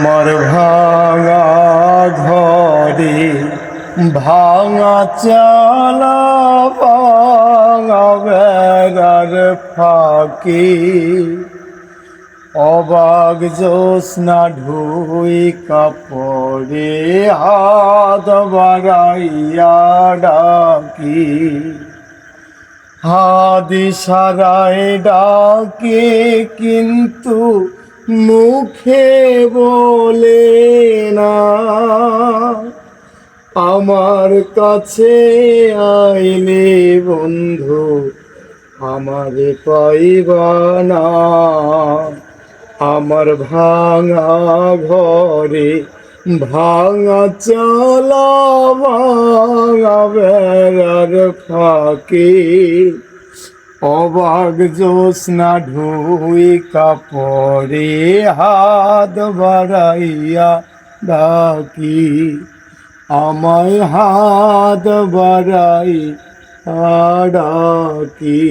আমার ভাঙা ঘরে ভাঙা চালা ভাঙা বেড়ার ফাঁকি অবাক জ্যোৎস্না ঢুই কাপড়ে হাত বাড়াইয়া ডাকি হাদি সারায় ডাকে কিন্তু মুখে বলে না আমার কাছে আইলে বন্ধু আমারে পাইবা না আমার ভাঙা ঘরে ভাঙা চালা ভাঙা বেড়ার ফাঁকে অবাক জ্যোৎস্না ঢুই কাপড়ে হাত বাড়াইয়া ডাকি আমায় হাত বাড়াইয়া ডাকি।